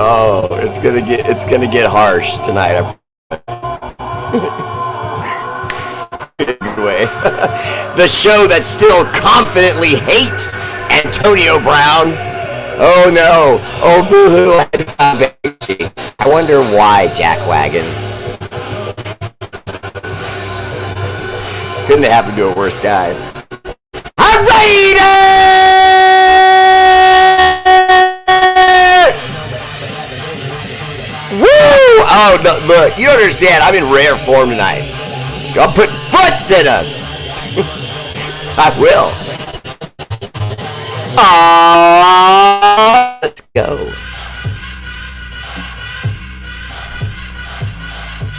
Oh, it's gonna get harsh tonight. Way. The show that still confidently hates Antonio Brown. Oh no! Oh boo-hoo! I wonder why, Jackwagon. Couldn't have happened to a worse guy. Woo! Oh no! Look, you don't understand. I'm in rare form tonight. I'll put butts in them. I will. Let's go.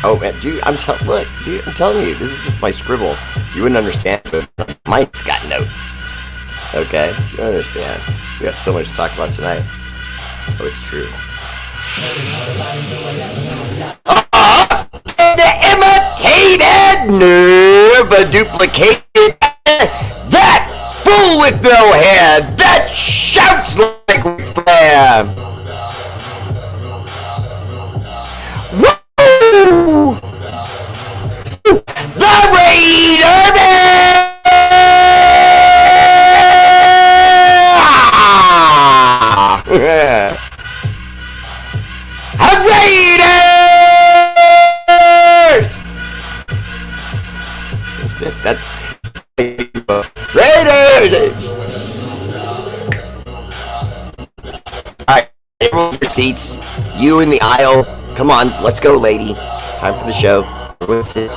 Oh man, dude, I'm telling you, this is just my scribble. You wouldn't understand, but mine's got notes. Okay, you don't understand. We got so much to talk about tonight. Oh, it's true. Imitated, never duplicated. That fool with no hair that shouts like Ric Flair. Woo! The R8RBEAR! Raiders! That's Raiders! Alright, everyone your seats. You in the aisle. Come on, let's go, lady. It's time for the show. Everyone sit.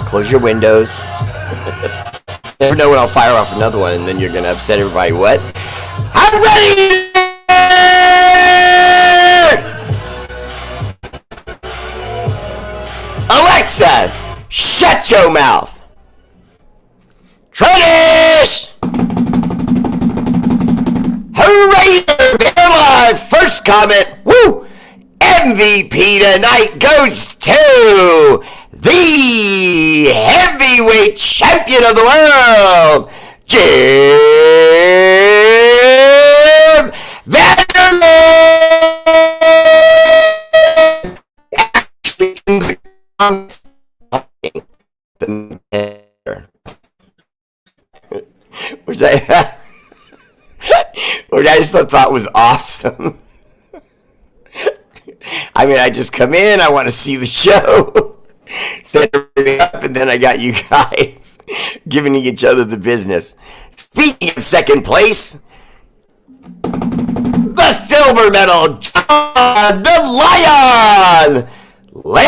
Close your windows. Never know when I'll fire off another one and then you're gonna upset everybody. What? I'm ready! Alexa, shut your mouth. Traitors! Hooray! They're live. First comment. Woo! MVP tonight goes to the heavyweight champion of the world, Jim Vanderland. Which I just thought was awesome. I mean, I just come in, I want to see the show, set everything up, and then I got you guys giving each other the business. Speaking of second place, the silver medal, John the Lion! Leon!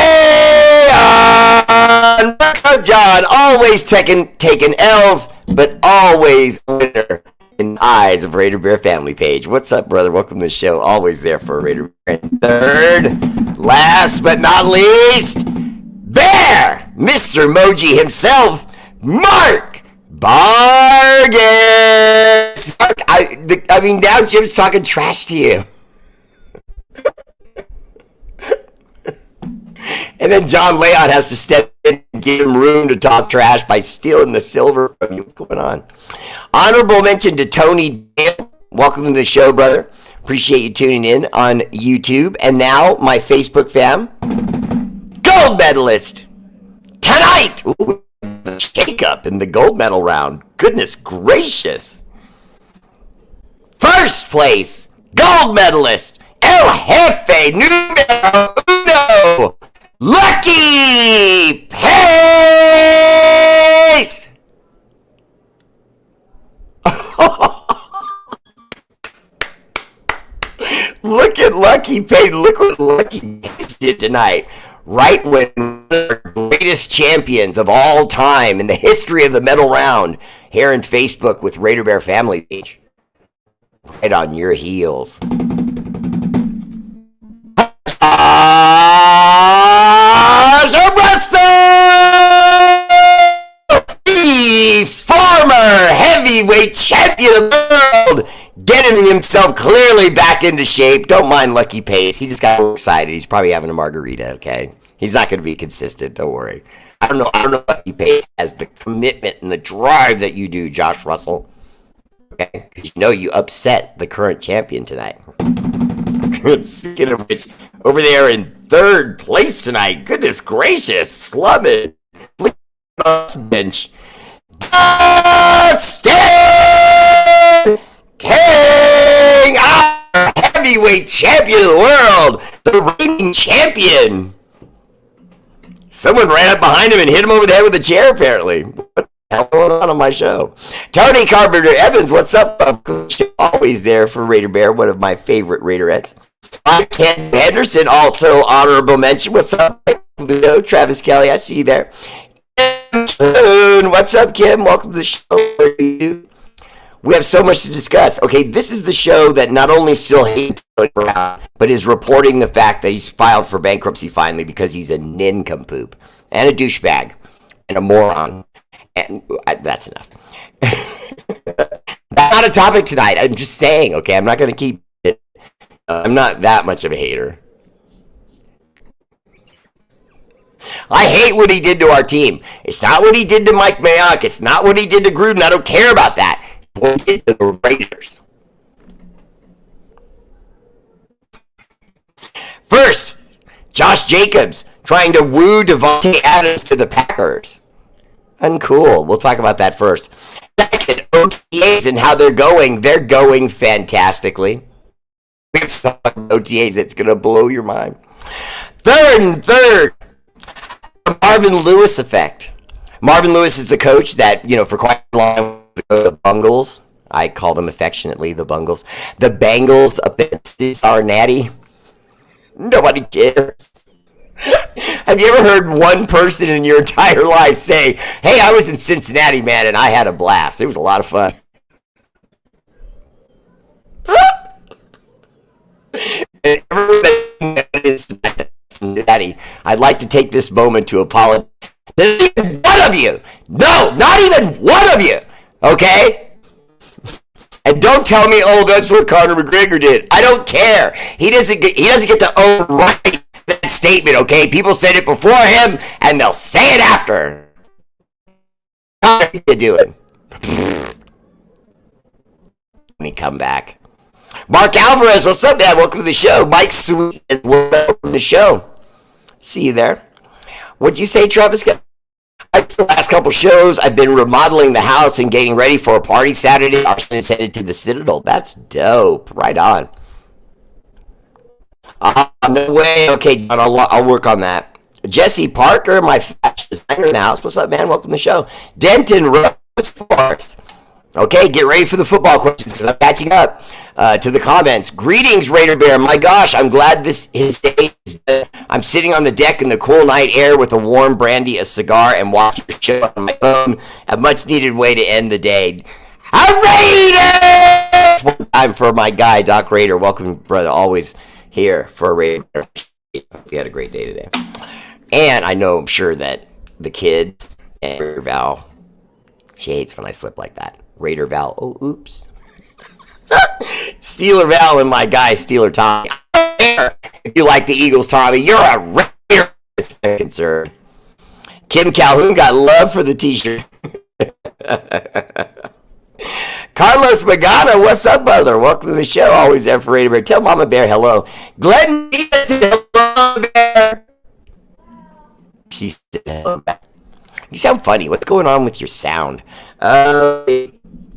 John, always taking L's, but always a winner in the eyes of R8RBEAR family page. What's up, brother? Welcome to the show. Always there for R8RBEAR. And third, last but not least, Bear, Mr. Moji himself, Mark Bargas. I mean, now Jim's talking trash to you. And then John Leon has to step in and give him room to talk trash by stealing the silver from you. What's going on? Honorable mention to Tony Dale. Welcome to the show, brother. Appreciate you tuning in on YouTube. And now, my Facebook fam. Gold medalist. Tonight. Ooh, shake-up in the gold medal round. Goodness gracious. First place. Gold medalist. El Jefe numero uno. Lucky Pace! Look at Lucky Pace. Look what Lucky Pace did tonight. Right when one of the greatest champions of all time in the history of the medal round here in Facebook with R8RBEAR family page. Right on your heels. The former heavyweight champion of the world, getting himself clearly back into shape. Don't mind Lucky Pace. He just got excited. He's probably having a margarita, okay? He's not going to be consistent. Don't worry. I don't know Lucky Pace has the commitment and the drive that you do, Josh Russell. Okay? Because you know you upset the current champion tonight. Speaking of which, over there in third place tonight, goodness gracious, slumming bench. Dustin King, our heavyweight champion of the world, the reigning champion. Someone ran up behind him and hit him over the head with a chair, apparently. What the hell going on my show? Tony Carpenter Evans, what's up? Always there for Raider Bear, one of my favorite Raiderettes. Ken Henderson, also honorable mention. What's up, Ludo? Travis Kelly, I see you there. What's up, Kim? Welcome to the show. We have so much to discuss. Okay, this is the show that not only still hates Tony Brown, but is reporting the fact that he's filed for bankruptcy finally because he's a nincompoop and a douchebag and a moron. And that's enough. That's not a topic tonight. I'm just saying, okay? I'm not going to keep it. I'm not that much of a hater. I hate what he did to our team. It's not what he did to Mike Mayock. It's not what he did to Gruden. I don't care about that. What he did to the Raiders. First, Josh Jacobs trying to woo Davante Adams to the Packers. Uncool. We'll talk about that first. Second, OTAs and how they're going. They're going fantastically. OTAs, it's going to blow your mind. Third, the Marvin Lewis effect. Marvin Lewis is the coach that, for quite a long time, the Bungles. I call them affectionately the Bungles. The Bengals up in Cincinnati. Nobody cares. Have you ever heard one person in your entire life say, hey, I was in Cincinnati, man, and I had a blast. It was a lot of fun. I'd like to take this moment to apologize. There's even one of you. No, not even one of you. Okay? And don't tell me, oh, that's what Conor McGregor did. I don't care. He doesn't get to own right that statement, okay? People said it before him, and they'll say it after. How are you doing? Let me come back. Mark Alvarez, what's up, man? Welcome to the show. Mike Sweet, welcome to the show. See you there. What'd you say, Travis? The last couple shows, I've been remodeling the house and getting ready for a party Saturday. Our son is headed to the Citadel. That's dope. Right on. No way. Okay, John, I'll work on that. Jesse Parker, my fashion designer in the house. What's up, man? Welcome to the show. Denton Rose Forest. Okay, get ready for the football questions because I'm catching up to the comments. Greetings, Raider Bear. My gosh, I'm glad his day is good. I'm sitting on the deck in the cool night air with a warm brandy, a cigar, and watching the show on my phone. A much-needed way to end the day. A Raider! One time for my guy, Doc Raider. Welcome, brother. Always here for a Raider. We had a great day today. And I'm sure that the kids and Raider Val, she hates when I slip like that. Raider Val, oh, oops. Steeler Val and my guy, Steeler Tommy. If you like the Eagles, Tommy, you're a Raider, sir. Kim Calhoun got love for the t-shirt. Carlos Magana, what's up, brother? Welcome to the show. Always there for Raider Bear. Tell Mama Bear hello. Glenn Diaz, hello, Bear. She said hello back. You sound funny. What's going on with your sound?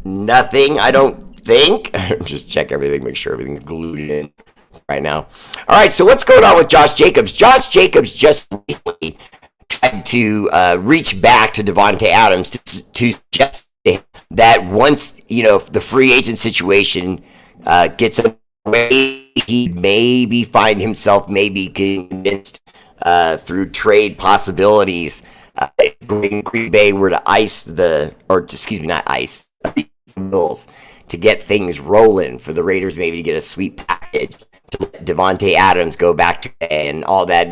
Nothing, I don't think. Just check everything, make sure everything's glued in right now. All right, so what's going on with Josh Jacobs? Josh Jacobs just recently tried to reach back to Davante Adams to suggest that once, the free agent situation gets away, he maybe find himself convinced through trade possibilities. Green Bay were to Bills to get things rolling for the Raiders, maybe to get a sweet package to let Davante Adams go back to and all that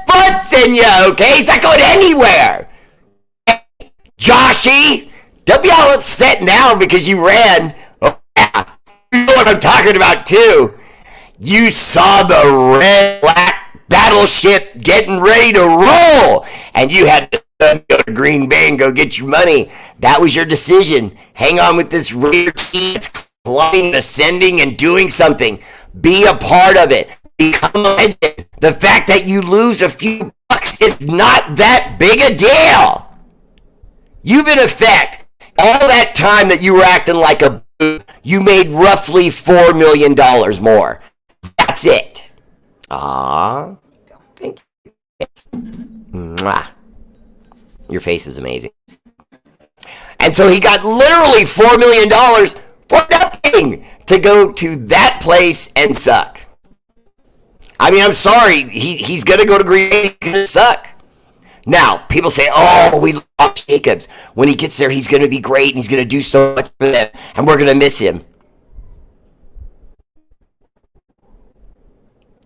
foots in you, okay? He's not going anywhere. Joshy, don't be all upset now because you ran. Oh, yeah. You know what I'm talking about too. You saw the red black battleship getting ready to roll, and you had to go to Green Green Bay and go get your money. That was your decision. Hang on with this Raider team. It's climbing, ascending, and doing something. Be a part of it. Become a legend. The fact that you lose a few bucks is not that big a deal. You've in effect, all that time that you were acting like a boob, you made roughly $4 million more. That's it. Aww. Thank you. Mwah. Your face is amazing. And so he got literally $4 million for nothing to go to that place and suck. I mean, I'm sorry. He's going to go to Green Bay. He's going to suck. Now, people say, oh, we lost Jacobs. When he gets there, he's going to be great, and he's going to do so much for them, and we're going to miss him.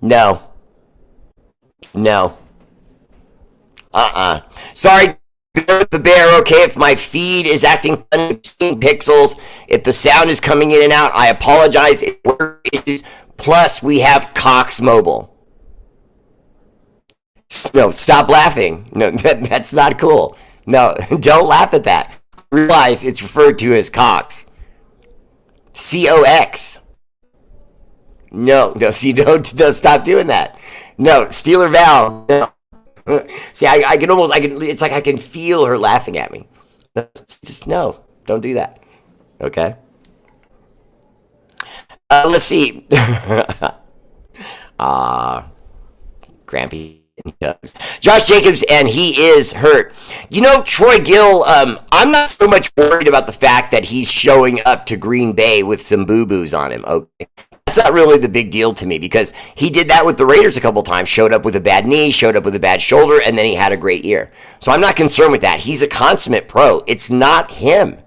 No. Sorry, the bear, okay, if my feed is acting funny, 16 pixels, if the sound is coming in and out, I apologize. Plus, we have Cox Mobile. No, stop laughing. No, that's not cool. No, don't laugh at that. Realize it's referred to as Cox. C-O-X. No, see, don't stop doing that. No, Steeler Val. No. See, I can it's like I can feel her laughing at me. No, don't do that. Okay? Let's see. Grampy. Josh Jacobs, and he is hurt. You know, Troy Gill, I'm not so much worried about the fact that he's showing up to Green Bay with some boo-boos on him. Okay. That's not really the big deal to me because he did that with the Raiders a couple times, showed up with a bad knee, showed up with a bad shoulder, and then he had a great year. So I'm not concerned with that. He's a consummate pro. It's not him.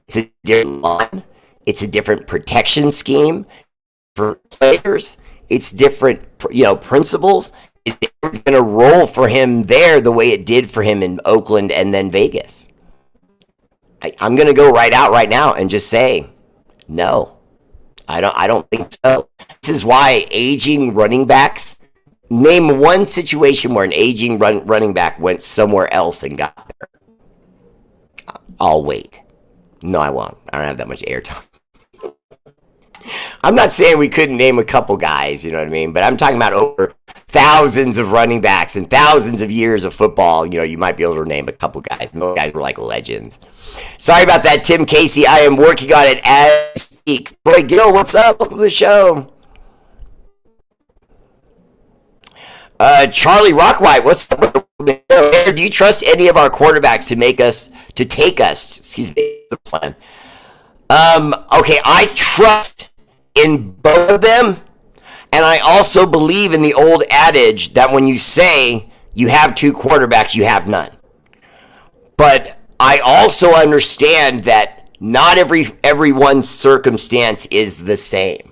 It's a different line. It's a different protection scheme for players. It's different, principles. It's going to roll for him there the way it did for him in Oakland and then Vegas. I'm going to go right out right now and just say, no, I don't think so. This is why aging running backs, name one situation where an aging running back went somewhere else and got there. I'll wait. No, I won't. I don't have that much airtime. I'm not saying we couldn't name a couple guys, you know what I mean? But I'm talking about over thousands of running backs and thousands of years of football. You might be able to name a couple guys. And those guys were like legends. Sorry about that, Tim Casey. I am working on it as we speak. Troy Gill, what's up? Welcome to the show. Charlie Rockwhite, what's up? Do you trust any of our quarterbacks to take us? Okay, I trust in both of them, and I also believe in the old adage that when you say you have two quarterbacks, you have none. But I also understand that not everyone's circumstance is the same.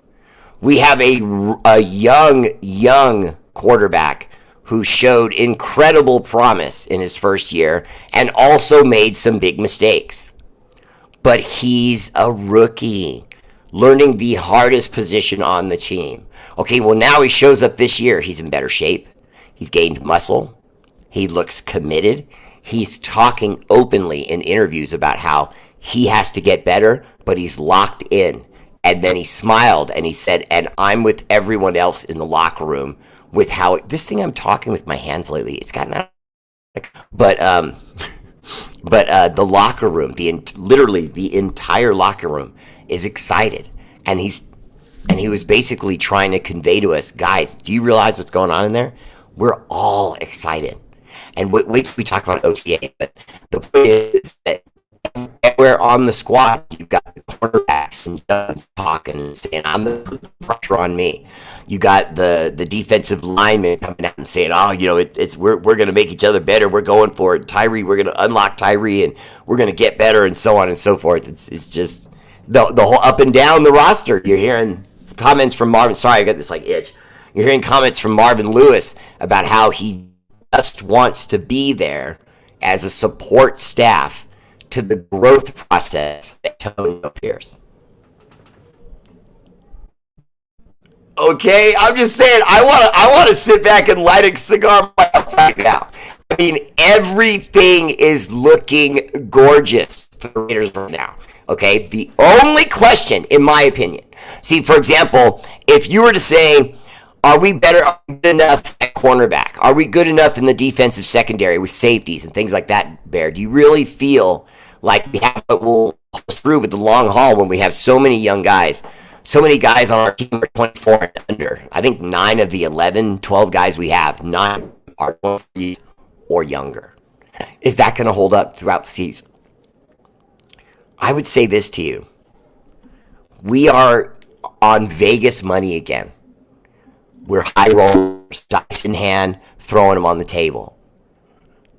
We have a young quarterback who showed incredible promise in his first year and also made some big mistakes. But he's a rookie, learning the hardest position on the team. Okay, well, now he shows up this year. He's in better shape. He's gained muscle. He looks committed. He's talking openly in interviews about how he has to get better, but he's locked in. And then he smiled and he said, and I'm with everyone else in the locker room with how this thing I'm talking with my hands lately, it's gotten out. But the locker room, literally the entire locker room is excited. And he was basically trying to convey to us, guys, do you realize what's going on in there? We're all excited. And wait till we talk about OTA. But the point is that everywhere on the squad, you've got the cornerbacks and Doug's talking and saying, I'm the pressure on me. You got the defensive linemen coming out and saying, oh, we're going to make each other better. We're going for it. Tyree, we're going to unlock Tyree and we're going to get better and so on and so forth. It's just the whole up and down the roster. You're hearing comments from Marvin. Sorry, I got this itch. You're hearing comments from Marvin Lewis about how he just wants to be there as a support staff to the growth process that Tony Pierce. Okay, I'm just saying, I want to sit back and light a cigar right now. I mean, everything is looking gorgeous for the Raiders right now. Okay, the only question, in my opinion, see, for example, if you were to say, are we good enough at cornerback? Are we good enough in the defensive secondary with safeties and things like that, Bear? Do you really feel like we have what will pull us through with the long haul when we have so many young guys? So many guys on our team are 24 and under. I think 9 of the 11, 12 guys we have, 9 are 23 or younger. Is that going to hold up throughout the season? I would say this to you. We are on Vegas money again. We're high rollers, dice in hand, throwing them on the table.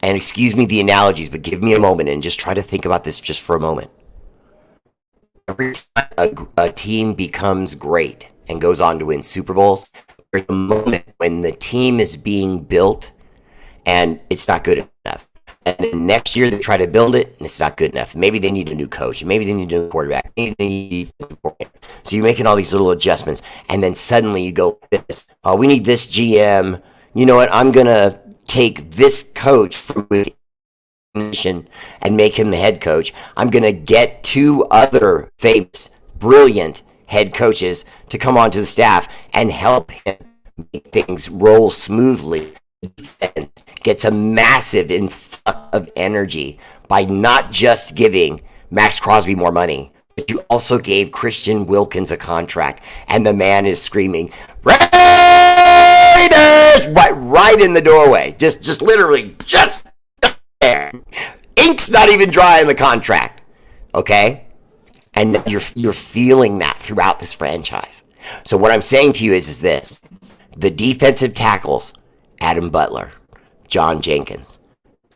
And excuse me the analogies, but give me a moment and just try to think about this just for a moment. Every time a team becomes great and goes on to win Super Bowls, there's a moment when the team is being built and it's not good enough. And then next year they try to build it, and it's not good enough. Maybe they need a new coach, and maybe they need a new quarterback. Maybe they need so you're making all these little adjustments, and then suddenly you go, "This, we need this GM. You know what? I'm gonna take this coach from within and make him the head coach. I'm gonna get 2 other famous, brilliant head coaches to come onto the staff and help him make things roll smoothly." And gets a massive influx of energy by not just giving Max Crosby more money, but you also gave Christian Wilkins a contract, and the man is screaming, "Raiders!" right in the doorway. Just literally, just there. Ink's not even dry in the contract. Okay? And you're feeling that throughout this franchise. So what I'm saying to you is this. The defensive tackles, Adam Butler, John Jenkins,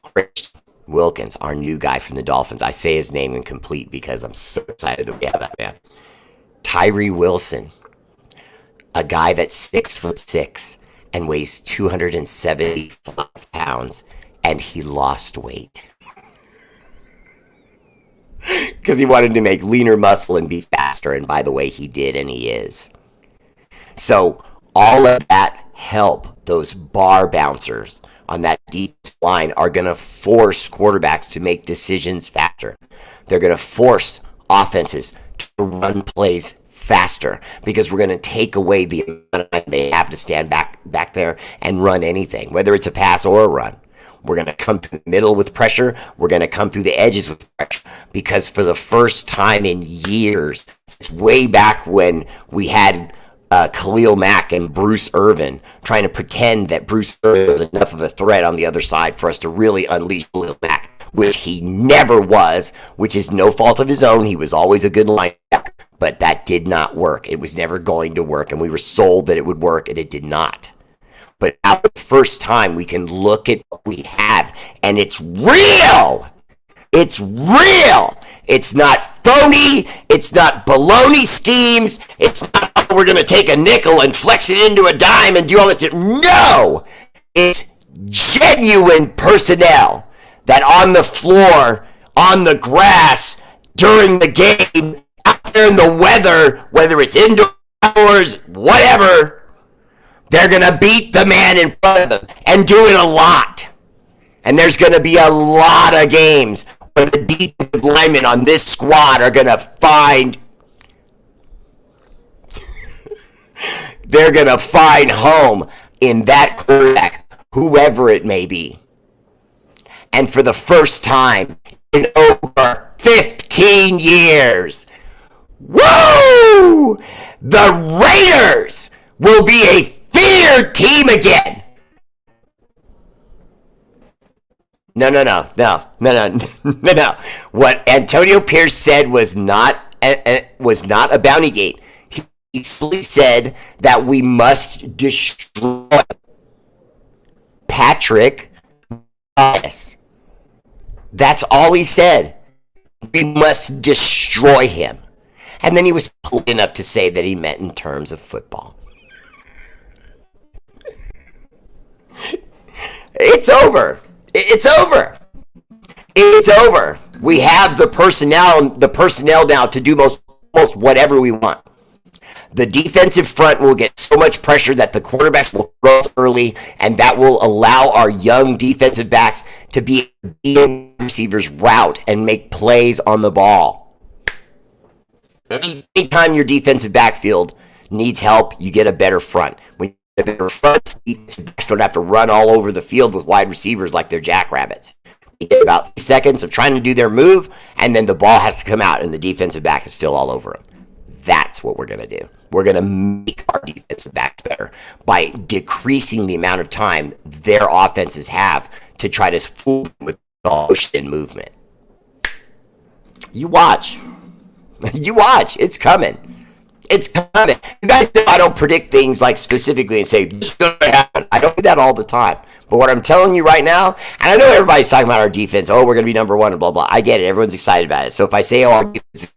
Christian Wilkins, our new guy from the Dolphins. I say his name incomplete because I'm so excited that we have that man. Tyree Wilson, a guy that's 6'6" and weighs 275 pounds, and he lost weight because he wanted to make leaner muscle and be faster. And by the way, he did, and he is. So all of that help, those bar bouncers on that deep line are going to force quarterbacks to make decisions faster. They're going to force offenses to run plays faster because we're going to take away the amount of time they have to stand back there and run anything, whether it's a pass or a run. We're going to come through the middle with pressure. We're going to come through the edges with pressure because for the first time in years, it's way back when we had Khalil Mack and Bruce Irvin trying to pretend that Bruce Irvin was enough of a threat on the other side for us to really unleash Khalil Mack, which he never was, which is no fault of his own. He was always a good linebacker, but that did not work. It was never going to work, and we were sold that it would work, and it did not. But now, the first time we can look at what we have, and it's real. It's real. It's not phony. It's not baloney schemes. It's not, oh, we're going to take a nickel and flex it into a dime and do all this. No! It's genuine personnel that on the floor, on the grass, during the game, out there in the weather, whether it's indoors, whatever, they're going to beat the man in front of them and do it a lot. And there's going to be a lot of games where the defensive linemen on this squad are going to find they're going to find home in that quarterback, whoever it may be. And for the first time in over 15 years, woo! The Raiders will be a feared team again. No. What Antonio Pierce said was not a bounty gate. He basically said that we must destroy Patrick Mahomes. That's all he said. We must destroy him. And then he was polite enough to say that he meant in terms of football. It's over. It's over. It's over. We have the personnel now to do most whatever we want. The defensive front will get so much pressure that the quarterbacks will throw early, and that will allow our young defensive backs to be receivers route and make plays on the ball. Anytime your defensive backfield needs help, you get a better front. When you get a better front, defensive backs don't have to run all over the field with wide receivers like they're jackrabbits. They get about 3 seconds of trying to do their move, and then the ball has to come out, and the defensive back is still all over them. That's what we're going to do. We're going to make our defensive backs better by decreasing the amount of time their offenses have to try to fool them with motion and movement. You watch. You watch. It's coming. It's coming. You guys know I don't predict things like specifically and say, this is going to happen. I don't do that all the time. But what I'm telling you right now, and I know everybody's talking about our defense. Oh, we're going to be number one and blah, blah. I get it. Everyone's excited about it. So if I say, oh, our defense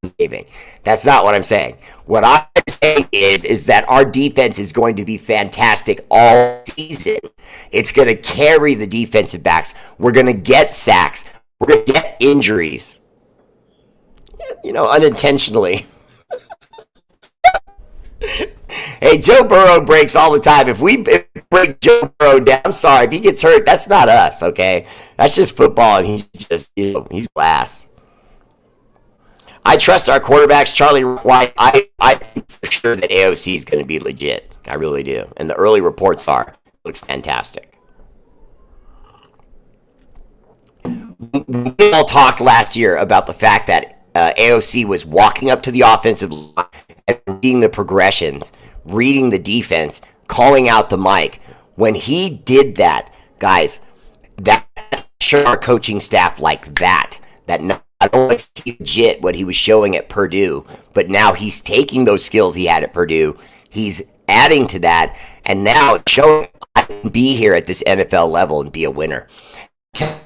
is saving. That's not what I'm saying. What I'm saying is that our defense is going to be fantastic all season. It's going to carry the defensive backs. We're going to get sacks. We're going to get injuries. Unintentionally. Hey, Joe Burrow breaks all the time. If we break Joe Burrow down, I'm sorry. If he gets hurt, that's not us, okay? That's just football, and he's just, he's glass. I trust our quarterbacks, Charlie White. I think for sure that AOC is going to be legit. I really do. And the early reports are. Looks fantastic. We all talked last year about the fact that AOC was walking up to the offensive line and reading the progressions, reading the defense, calling out the mic. When he did that, guys, that sure our coaching staff like that not only is he legit what he was showing at Purdue, but now he's taking those skills he had at Purdue, he's adding to that, and now showing I can be here at this NFL level and be a winner.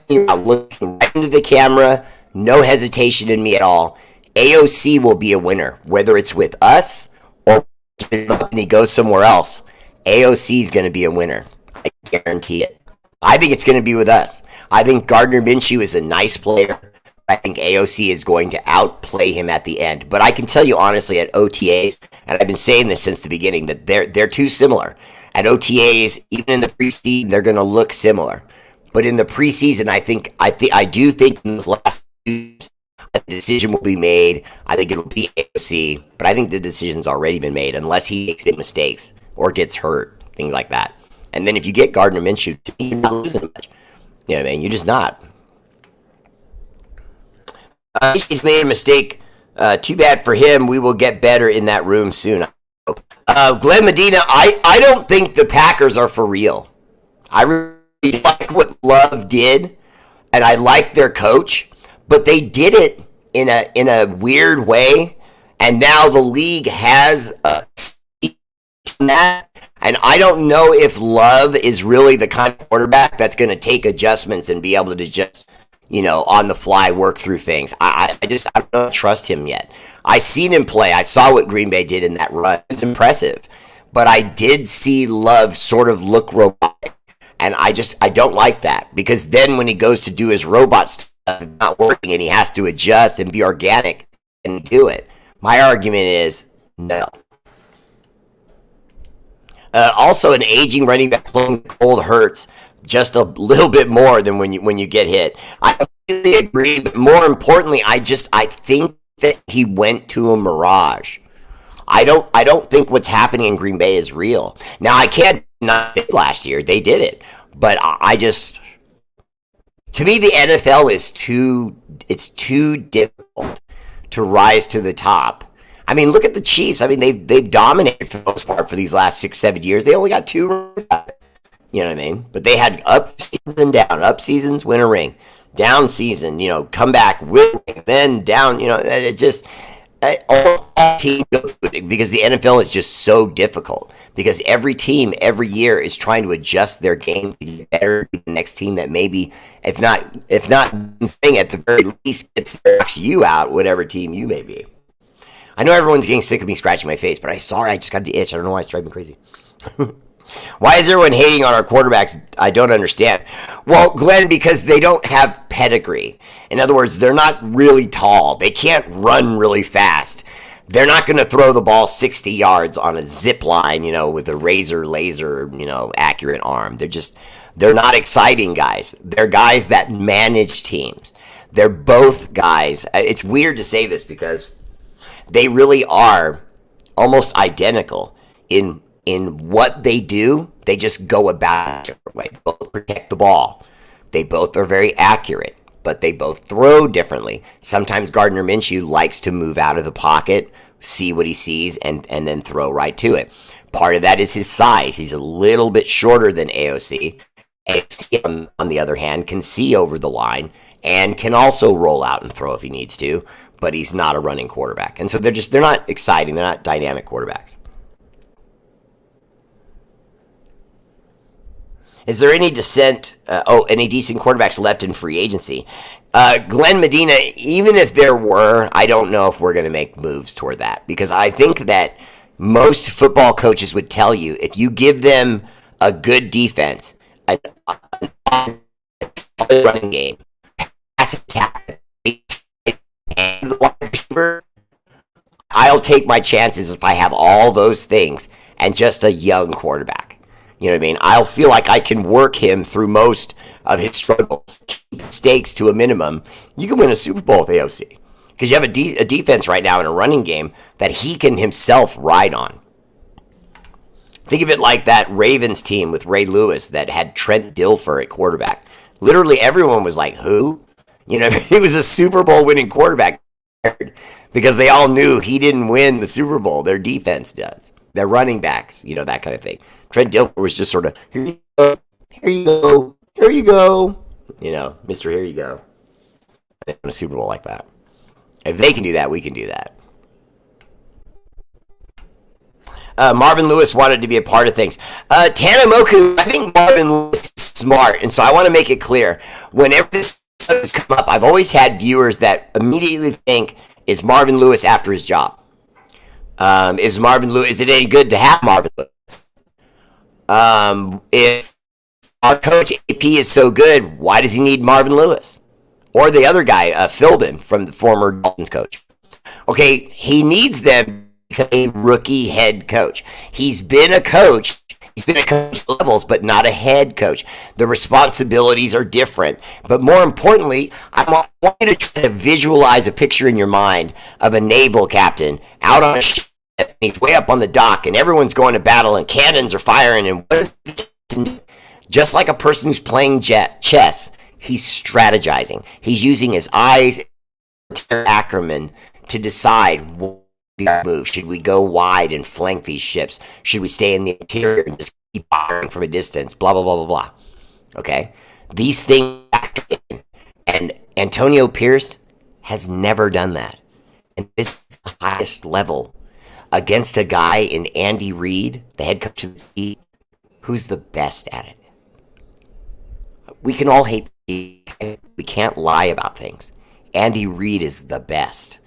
I'm looking right into the camera, no hesitation in me at all. AOC will be a winner, whether it's with us or and he goes somewhere else. AOC is going to be a winner. I guarantee it. I think it's going to be with us. I think Gardner Minshew is a nice player. I think AOC is going to outplay him at the end. But I can tell you honestly at OTAs, and I've been saying this since the beginning, that they're too similar. At OTAs, even in the preseason, they're going to look similar. But in the preseason, I do think in those last years, a decision will be made. I think it will be AOC, but I think the decision's already been made unless he makes big mistakes or gets hurt, things like that. And then if you get Gardner Minshew, you're not losing much. You know what I mean? You're just not. He's made a mistake. Too bad for him. We will get better in that room soon. Glenn Medina, I don't think the Packers are for real. I really like what Love did, and I like their coach, but they did it in a weird way, and now the league has that. And I don't know if Love is really the kind of quarterback that's going to take adjustments and be able to just, on the fly work through things. I don't trust him yet. I seen him play. I saw what Green Bay did in that run. It was impressive. But I did see Love sort of look robotic. And I don't like that. Because then when he goes to do his robot stuff, it's not working and he has to adjust and be organic and do it. My argument is no. Also, an aging running back pulling cold hurts just a little bit more than when you get hit. I completely agree, but more importantly, I think that he went to a mirage. I don't think what's happening in Green Bay is real. Now, I can't deny it last year. They did it. But to me, the NFL is too difficult to rise to the top. I mean, look at the Chiefs. I mean, they've dominated for the most part for these last 6-7 years. They only got 2 rings out of it. You know what I mean? But they had up seasons and down. Up seasons, win a ring. Down season, come back, win a ring. Then down, it just all teams go through it because the NFL is just so difficult. Because every team, every year, is trying to adjust their game to get better to the next team that maybe, if not saying at the very least, it knocks you out, whatever team you may be. I know everyone's getting sick of me scratching my face, but I just got the itch. I don't know why it's driving me crazy. Why is everyone hating on our quarterbacks? I don't understand. Well, Glenn, because they don't have pedigree. In other words, they're not really tall. They can't run really fast. They're not going to throw the ball 60 yards on a zip line, with a razor laser, accurate arm. They're not exciting guys. They're guys that manage teams. They're both guys. It's weird to say this because they really are almost identical in what they do. They just go about it a different way. Both protect the ball. They both are very accurate, but they both throw differently. Sometimes Gardner Minshew likes to move out of the pocket, see what he sees, and then throw right to it. Part of that is his size. He's a little bit shorter than AOC. AOC, on the other hand, can see over the line and can also roll out and throw if he needs to, but he's not a running quarterback. And so they're not exciting. They're not dynamic quarterbacks. Is there any any decent quarterbacks left in free agency? Glenn Medina, even if there were, I don't know if we're going to make moves toward that, because I think that most football coaches would tell you if you give them a good defense, a running game, pass attack, and the wide receiver, I'll take my chances if I have all those things and just a young quarterback. You know what I mean? I'll feel like I can work him through most of his struggles, keep stakes to a minimum. You can win a Super Bowl with AOC because you have a defense right now in a running game that he can himself ride on. Think of it like that Ravens team with Ray Lewis that had Trent Dilfer at quarterback. Literally everyone was like, who? He was a Super Bowl winning quarterback because they all knew he didn't win the Super Bowl. Their defense does. Their running backs, that kind of thing. Trent Dilfer was just sort of, here you go, here you go, here you go. Mr. Here you go. In a Super Bowl like that. If they can do that, we can do that. Marvin Lewis wanted to be a part of things. Tanamoku, I think Marvin Lewis is smart, and so I want to make it clear. Whenever this stuff has come up, I've always had viewers that immediately think, is Marvin Lewis after his job? Is it any good to have Marvin Lewis? If our coach AP is so good, why does he need Marvin Lewis? Or the other guy, Philbin, from the former Dolphins coach. Okay, he needs them because a rookie head coach. He's been a coach levels, but not a head coach. The responsibilities are different. But more importantly, I want you to try to visualize a picture in your mind of a naval captain out on a ship. He's way up on the dock, and everyone's going to battle, and cannons are firing, and what is the captain do? Just like a person who's playing chess, he's strategizing. He's using his eyes, Ackerman, to decide what move. Should we go wide and flank these ships? Should we stay in the interior and just keep firing from a distance? Blah, blah, blah, blah, blah. Okay? These things factor in. And Antonio Pierce has never done that. And this is the highest level against a guy in Andy Reid, the head coach of the team, who's the best at it. We can all hate the team. We can't lie about things. Andy Reid is the best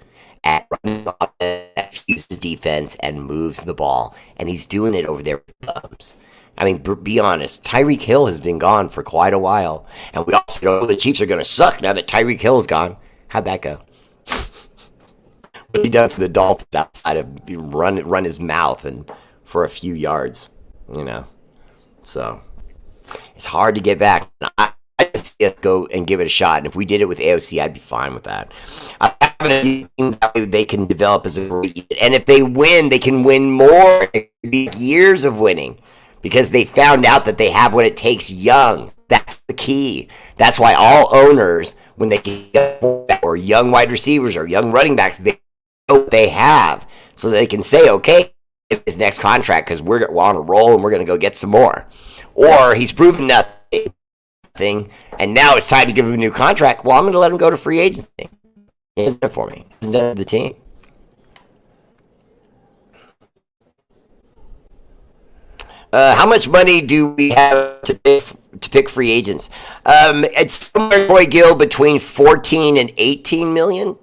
at running the offense, uses defense, and moves the ball. And he's doing it over there with thumbs. I mean, be honest, Tyreek Hill has been gone for quite a while. And we all said, the Chiefs are going to suck now that Tyreek Hill is gone. How'd that go? What he done for the Dolphins outside of run his mouth and for a few yards, So it's hard to get back. I just see us go and give it a shot. And if we did it with AOC, I'd be fine with that. They can develop as a great, and if they win, they can win more. It could be years of winning because they found out that they have what it takes young. That's the key. That's why all owners, when they get or young wide receivers or young running backs, they know what they have, so they can say, okay, his next contract because we're on a roll and we're going to go get some more. Or he's proven nothing, and now it's time to give him a new contract. Well, I'm going to let him go to free agency. He hasn't done it for me. He hasn't done it for the team. How much money do we have to pick free agents? It's somewhere, Roy Gill, between 14 and 18 million.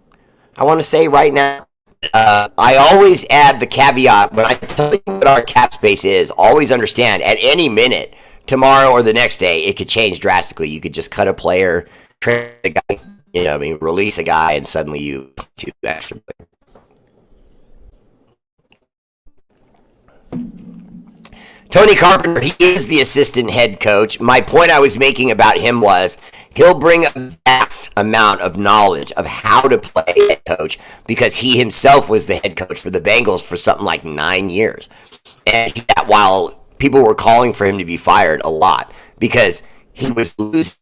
I want to say right now. I always add the caveat when I tell you what our cap space is. Always understand at any minute, tomorrow or the next day, it could change drastically. You could just cut a player, trade a guy, release a guy, and suddenly you two extra players. Tony Carpenter, he is the assistant head coach. My point I was making about him was he'll bring a vast amount of knowledge of how to play head coach because he himself was the head coach for the Bengals for something like 9 years. And while people were calling for him to be fired a lot because he was losing,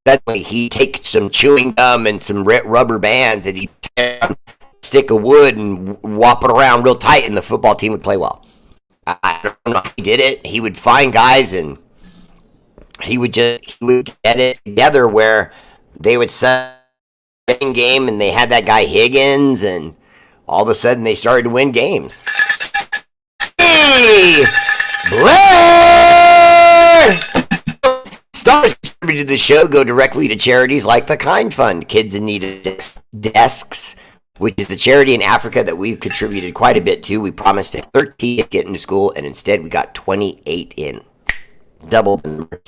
suddenly he'd take some chewing gum and some rubber bands and he'd take a stick of wood and whop it around real tight and the football team would play well. I don't know how he did it. He would find guys and he would get it together where they would set a game and they had that guy Higgins and all of a sudden they started to win games. Hey! Blair! Stars contributed to the show go directly to charities like the Kind Fund, Kids in Need of Desks, which is the charity in Africa that we've contributed quite a bit to. We promised to 13 get into school, and instead we got 28 in. Double the number.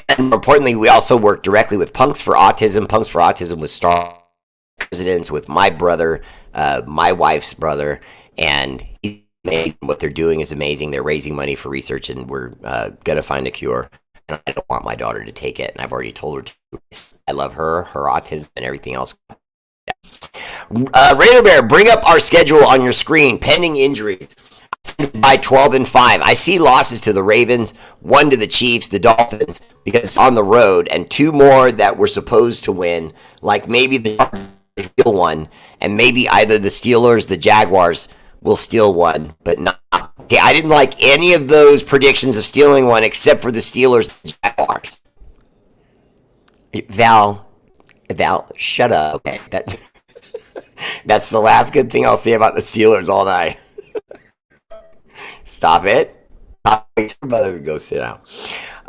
And more importantly, we also work directly with Punks for Autism. Punks for Autism with Star Presidents, with my brother, my wife's brother, and he's amazing. What they're doing is amazing. They're raising money for research, and we're going to find a cure. And I don't want my daughter to take it, and I've already told her to. I love her autism, and everything else. R8RBEAR, bring up our schedule on your screen. Pending injuries by 12-5. I see losses to the Ravens, 1 to the Chiefs, the Dolphins, because it's on the road, and 2 more that we're supposed to win, like maybe the real one, and maybe either the Steelers, the Jaguars will steal one, but not. Okay, I didn't like any of those predictions of stealing one except for the Steelers, the Jaguars. Val, shut up. Okay, that's the last good thing I'll say about the Steelers all night. Stop it. Brother, go sit down.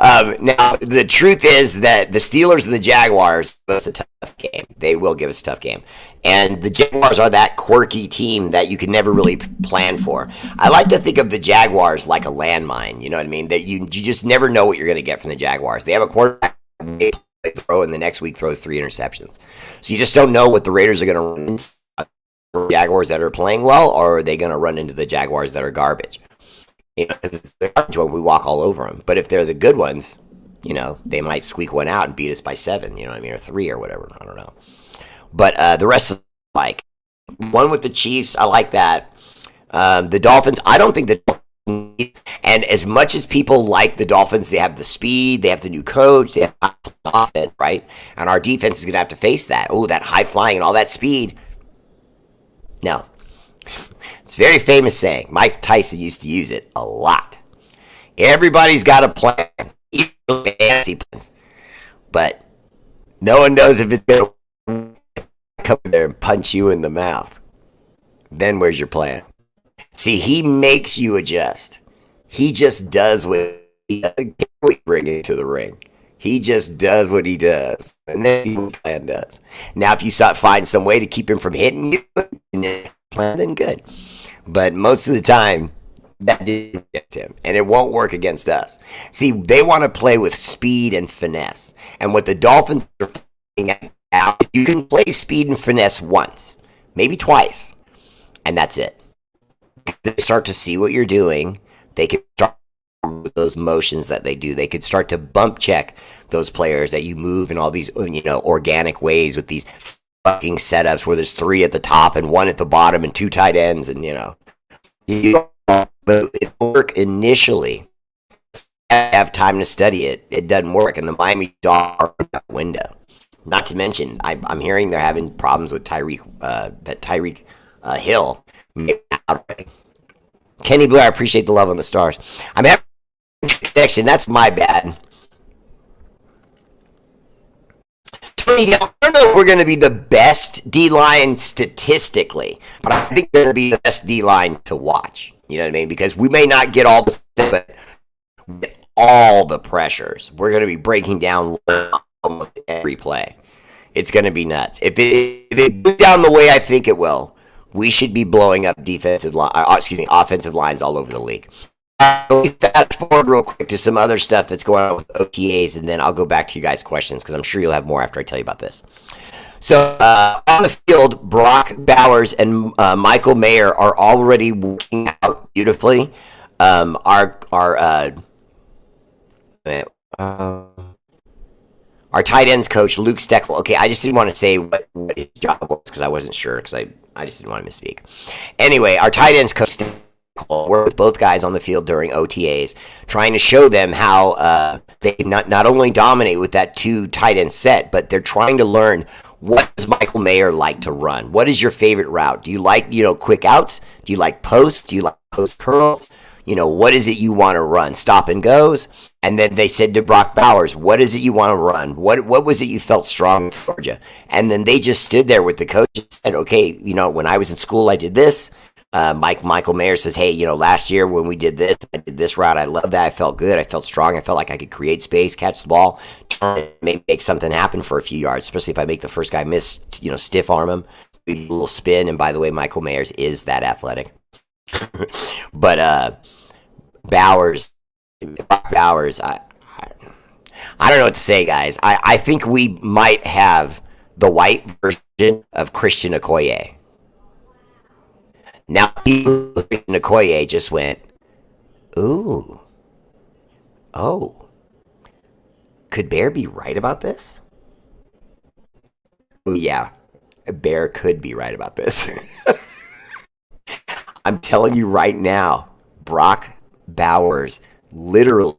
Now, the truth is that the Steelers and the Jaguars, that's a tough game. They will give us a tough game. And the Jaguars are that quirky team that you can never really plan for. I like to think of the Jaguars like a landmine. You know what I mean? That you just never know what you're going to get from the Jaguars. They have a quarterback who throw and the next week throws 3 interceptions. So you just don't know what the Raiders are going to run into. Jaguars that are playing well, or are they going to run into the Jaguars that are garbage? You know, because it's the garbage one, we walk all over them. But if they're the good ones, you know, they might squeak one out and beat us by 7, you know what I mean, or 3 or whatever. I don't know. But the rest of them, like, one with the Chiefs, I like that. The Dolphins, I don't think the Dolphins, and as much as people like the Dolphins, they have the speed, they have the new coach, they have offense, right? And our defense is going to have to face that. Oh, that high flying and all that speed. No. It's a very famous saying. Mike Tyson used to use it a lot. Everybody's got a plan, even fancy plans, but no one knows if it's going to come there and punch you in the mouth. Then where's your plan? See, he makes you adjust. He just does what he doesn't care what you bring into the ring. He just does what he does, and then the plan does. Now, if you find some way to keep him from hitting you, then good. But most of the time, that didn't get him, and it won't work against us. See, they want to play with speed and finesse, and what the Dolphins are finding out, you can play speed and finesse once, maybe twice, and that's it. They start to see what you're doing. They can start with those motions that they do. They could start to bump check those players that you move in all these, you know, organic ways with these fucking setups where there's 3 at the top and 1 at the bottom and 2 tight ends, and you know, but it work initially. Have time to study it. It doesn't work, and the Miami Dolphins are out the window. Not to mention, I'm hearing they're having problems with Tyreek Hill. Kenny Blair, I appreciate the love on the stars. I'm having a connection. That's my bad. Tony, I don't know if we're going to be the best D-line statistically, but I think we're going to be the best D-line to watch. You know what I mean? Because we may not get all the stuff, but all the pressures. We're going to be breaking down almost every play. It's going to be nuts. If it goes down the way I think it will, we should be blowing up offensive lines all over the league. Let me fast forward real quick to some other stuff that's going on with OTAs, and then I'll go back to you guys' questions because I'm sure you'll have more after I tell you about this. So on the field, Brock Bowers and Michael Mayer are already working out beautifully. Our our tight ends coach, Luke Steckel. Okay, I just didn't want to say what his job was because I wasn't sure because I just didn't want to misspeak. Anyway, our tight ends coach, Steckel, worked with both guys on the field during OTAs, trying to show them how they not only dominate with that two tight end set, but they're trying to learn what does Michael Mayer like to run? What is your favorite route? Do you like, quick outs? Do you like posts? Do you like post curls? What is it you want to run? Stop and goes? And then they said to Brock Bowers, what is it you want to run? What was it you felt strong in Georgia? And then they just stood there with the coach and said, okay, when I was in school, I did this. Michael Mayer says, hey, last year when we did this, I did this route. I love that. I felt good. I felt strong. I felt like I could create space, catch the ball, turn it, make something happen for a few yards, especially if I make the first guy miss, stiff arm him, a little spin. And by the way, Michael Mayers is that athletic. But Bowers, I don't know what to say, guys. I think we might have the white version of Christian Okoye. Now, Christian Okoye just went, ooh, oh, could Bear be right about this? Oh, yeah, Bear could be right about this. I'm telling you right now, Brock Bowers literally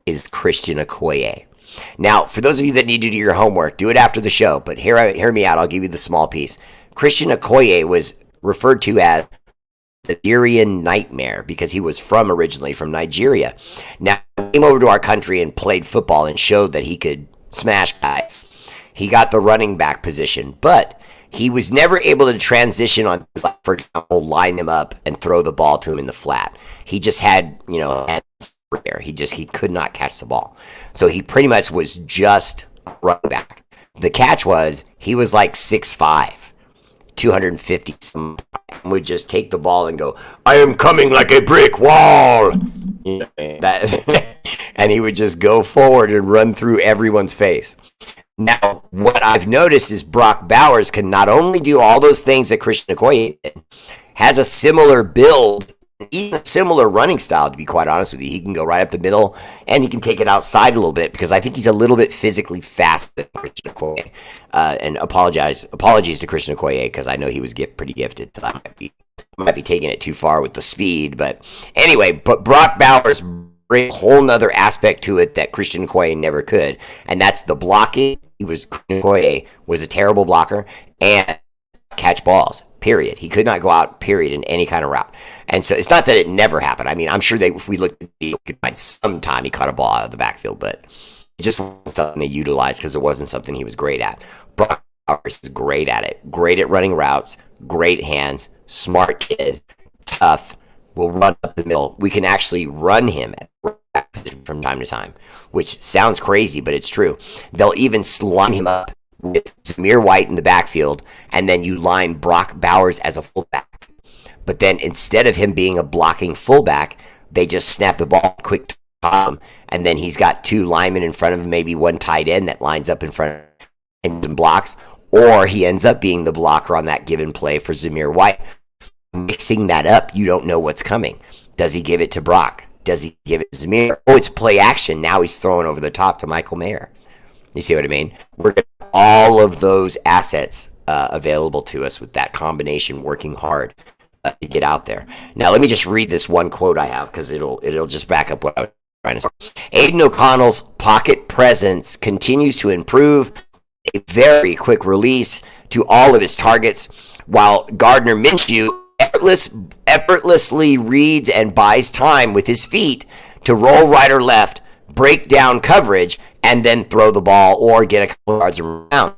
is Christian Okoye. Now, for those of you that need to do your homework, do it after the show, but hear me out. I'll give you the small piece. Christian Okoye was referred to as the Nigerian Nightmare because he was originally from Nigeria. Now, he came over to our country and played football and showed that he could smash guys. He got the running back position, but he was never able to transition on, for example, line him up and throw the ball to him in the flat. He just had, he could not catch the ball. So he pretty much was just a running back. The catch was he was like 6'5", 250, would just take the ball and go, I am coming like a brick wall. And he would just go forward and run through everyone's face. Now, what I've noticed is Brock Bowers can not only do all those things that Christian Okoye did, has a similar build, even a similar running style, to be quite honest with you. He can go right up the middle, and he can take it outside a little bit, because I think he's a little bit physically faster than Christian Okoye. And apologies to Christian Okoye, because I know he was pretty gifted, so I might be taking it too far with the speed. But anyway, Brock Bowers bring a whole nother aspect to it that Christian Okoye never could, and that's the blocking. Christian Okoye was a terrible blocker and catch balls, period. He could not go out, period, in any kind of route. And so it's not that it never happened. I mean, I'm sure if we looked at it, we could find some time he caught a ball out of the backfield, but it just wasn't something they utilized because it wasn't something he was great at. Brock Bowers is great at it. Great at running routes, great hands, smart kid, tough, will run up the middle. We can actually run him from time to time, which sounds crazy, but it's true. They'll even line him up with Zamir White in the backfield, and then you line Brock Bowers as a fullback. But then instead of him being a blocking fullback, they just snap the ball quick to him, and then he's got two linemen in front of him, maybe one tight end that lines up in front of him and blocks, or he ends up being the blocker on that given play for Zamir White. Mixing that up, you don't know what's coming. Does he give it to Brock? Does he give it to Zamir? Oh, it's play action. Now he's throwing over the top to Michael Mayer. You see what I mean? We're getting all of those assets available to us with that combination working hard to get out there. Now, let me just read this one quote I have because it'll just back up what I was trying to say. Aiden O'Connell's pocket presence continues to improve. A very quick release to all of his targets, while Gardner Minshew effortlessly reads and buys time with his feet to roll right or left, break down coverage, and then throw the ball or get a couple yards around.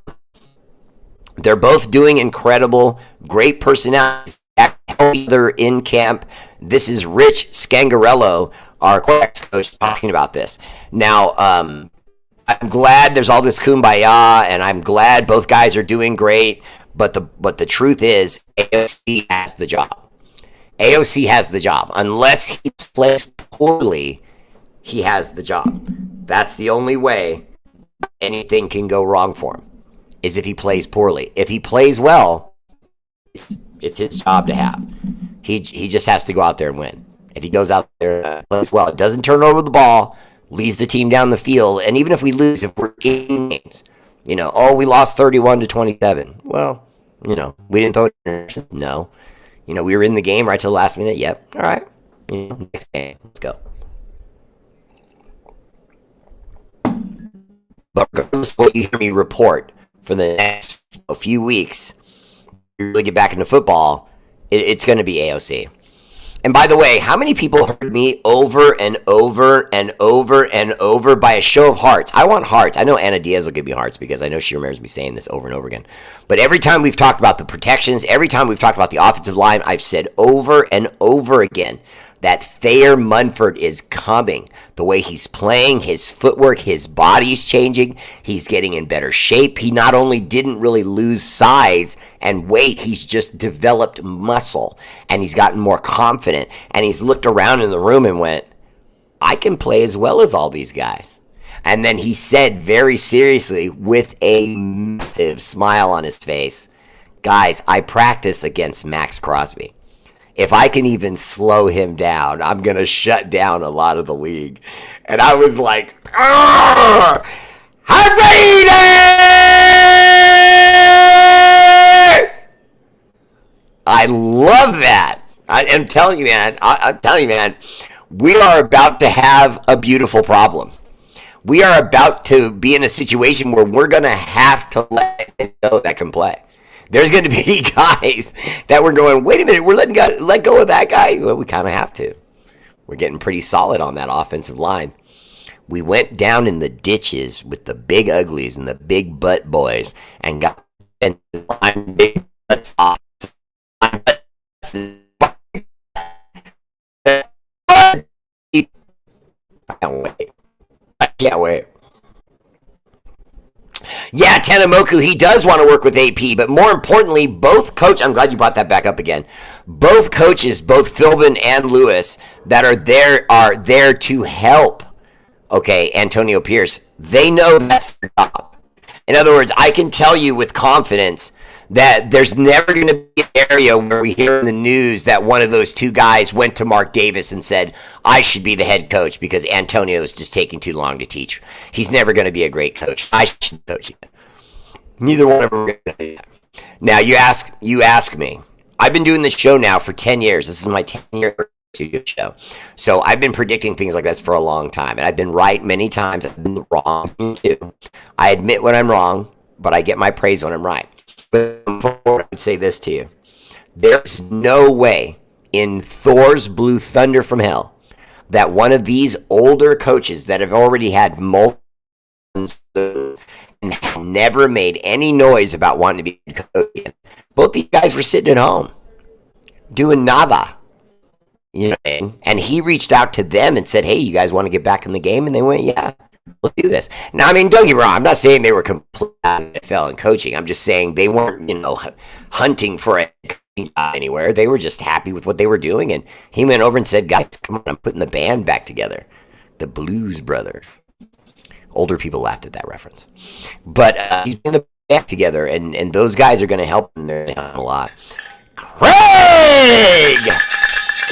They're both doing incredible, great personalities. They're in camp. This is Rich Scangarello, our quarterbacks coach, talking about this. Now, I'm glad there's all this kumbaya, and I'm glad both guys are doing great. But the truth is, AOC has the job. AOC has the job. Unless he plays poorly, he has the job. That's the only way anything can go wrong for him, is if he plays poorly. If he plays well, it's his job to have. He just has to go out there and win. If he goes out there and plays well, doesn't turn over the ball, leads the team down the field, and even if we lose, if we're in games, we lost 31-27. Well, we didn't throw it. No. We were in the game right till the last minute. Yep. All right. Next game. Let's go. But regardless of what you hear me report for the next few weeks, you really get back into football, it's going to be AOC. And by the way, how many people heard me over and over and over and over by a show of hearts? I want hearts. I know Anna Diaz will give me hearts because I know she remembers me saying this over and over again. But every time we've talked about the protections, every time we've talked about the offensive line, I've said over and over again that Thayer Munford is coming. The way he's playing, his footwork, his body's changing. He's getting in better shape. He not only didn't really lose size and weight, he's just developed muscle. And he's gotten more confident. And he's looked around in the room and went, I can play as well as all these guys. And then he said very seriously, with a massive smile on his face, guys, I practice against Max Crosby. If I can even slow him down, I'm going to shut down a lot of the league. And I was like, Raiders! I love that. I'm telling you, man, we are about to have a beautiful problem. We are about to be in a situation where we're going to have to let guys know that can play. There's going to be guys that we're going, wait a minute, we're let go of that guy. Well, we kind of have to. We're getting pretty solid on that offensive line. We went down in the ditches with the big uglies and the big butt boys and got big butts off. I can't wait. Yeah, Tanamoku, he does want to work with AP, but more importantly, I'm glad you brought that back up again. Both coaches, both Philbin and Lewis, that are there to help, Antonio Pierce. They know that's their job. In other words, I can tell you with confidence that there's never going to be an area where we hear in the news that one of those two guys went to Mark Davis and said, I should be the head coach because Antonio is just taking too long to teach. He's never going to be a great coach. I should coach him. Neither one of them are going to do that. Now, you ask me. I've been doing this show now for 10 years. This is my 10-year studio show. So I've been predicting things like this for a long time. And I've been right many times. I've been wrong too. I admit when I'm wrong, but I get my praise when I'm right. But I would say this to you. There's no way in Thor's Blue Thunder from Hell that one of these older coaches that have already had multiple and have never made any noise about wanting to be a coach again. Both these guys were sitting at home doing nada. And he reached out to them and said, hey, you guys want to get back in the game? And they went, yeah. We'll do this. Now, don't get me wrong. I'm not saying they were completely out of the NFL and coaching. I'm just saying they weren't, hunting for a job anywhere. They were just happy with what they were doing. And he went over and said, guys, come on, I'm putting the band back together. The Blues Brothers. Older people laughed at that reference. But he's putting the band back together, and those guys are going to help him there a lot. Craig!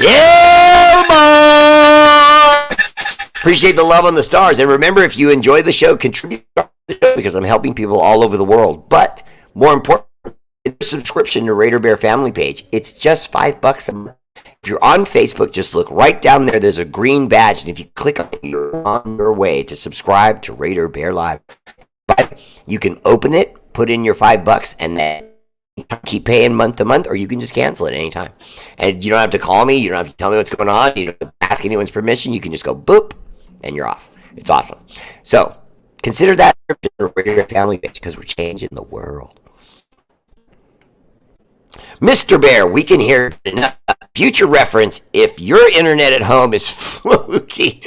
Yeah, boy! Appreciate the love on the stars. And remember, if you enjoy the show, contribute to the show because I'm helping people all over the world. But more important, it's a subscription to Raider Bear family page. It's just $5 a month. If you're on Facebook, just look right down there. There's a green badge. And if you click on it, you're on your way to subscribe to Raider Bear Live. But you can open it, put in your $5, and then keep paying month to month, or you can just cancel it anytime. And you don't have to call me. You don't have to tell me what's going on. You don't have to ask anyone's permission. You can just go boop. And you're off. It's awesome. So consider that a Raider family page because we're changing the world. Mr. Bear, we can hear future reference. If your internet at home is fluky,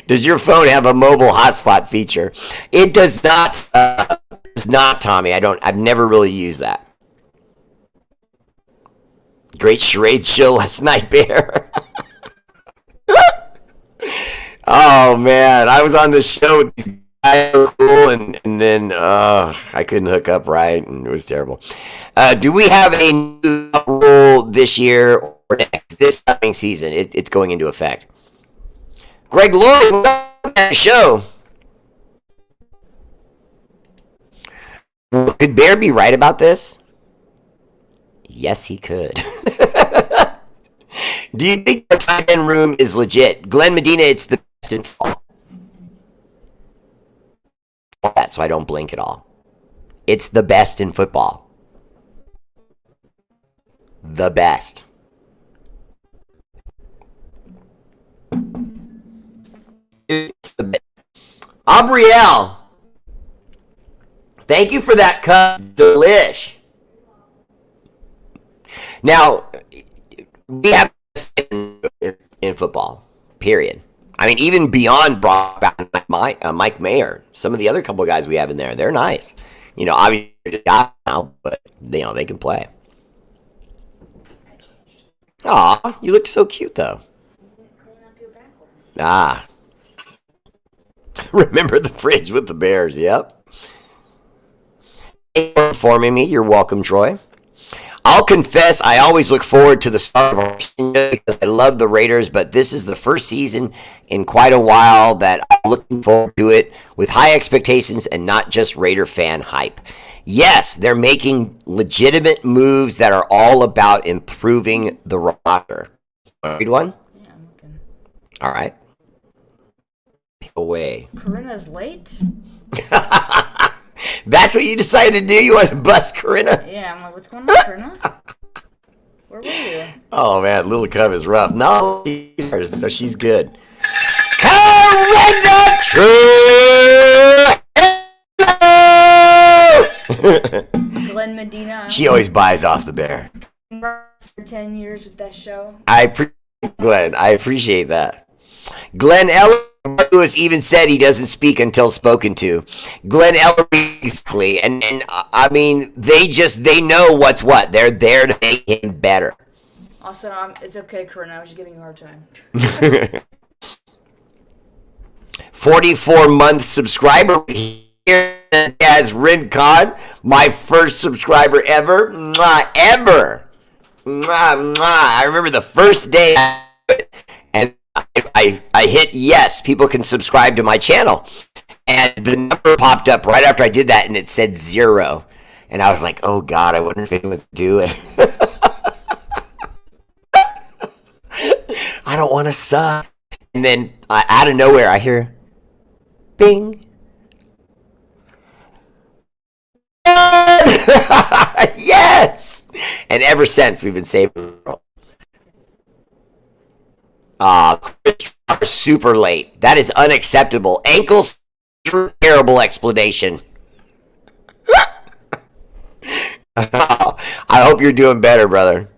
does your phone have a mobile hotspot feature? It does not. Does not, Tommy. I've never really used that. Great charade show last night, Bear. Oh, man. I was on this show with these guys were cool, and then I couldn't hook up right, and it was terrible. Do we have a new rule this year or next this coming season? It's going into effect. Greg Lloyd, welcome to the show. Could Bear be right about this? Yes, he could. Do you think the tight end room is legit? Glenn Medina, it's the best in football. So I don't blink at all. It's the best in football. The best. It's the best. R8RBEAR, thank you for that cup. Delish. Now, we have in football, period. I mean, even beyond Mike Mayer, some of the other couple of guys we have in there, they're nice. Obviously they're just guys now, but they can play. Aw, you look so cute though. Ah. Remember the fridge with the Bears, yep. Thank you for informing me. You're welcome, Troy. I'll confess, I always look forward to the start of our season because I love the Raiders, but this is the first season in quite a while that I'm looking forward to it with high expectations and not just Raider fan hype. Yes, they're making legitimate moves that are all about improving the roster. Read one? Yeah, I'm looking. All right. Away. Corinna's late? That's what you decided to do? You want to bust Corinna? Yeah, I'm like, what's going on, Corinna? Where were you? Oh, man, Little Cub is rough. No, she's good. Corinna True! Glenn Medina. She always buys off the Bear. For 10 years with that show. Glenn, I appreciate that. Glenn Lewis even said he doesn't speak until spoken to. Glenn Ellery, basically, and I mean, they know what's what. They're there to make him better. Also, it's okay, Corinna. I was just giving you a hard time. 44-month subscriber here as Rincon, my first subscriber ever. Ever. I remember the first day and I hit yes, people can subscribe to my channel. And the number popped up right after I did that, and it said 0. And I was like, oh, God, I wonder if anyone's doing it. I don't want to suck. And then out of nowhere, I hear, bing. Yes! And ever since, we've been saving the world. Super late. That is unacceptable. Ankles, terrible explanation. I hope you're doing better, brother.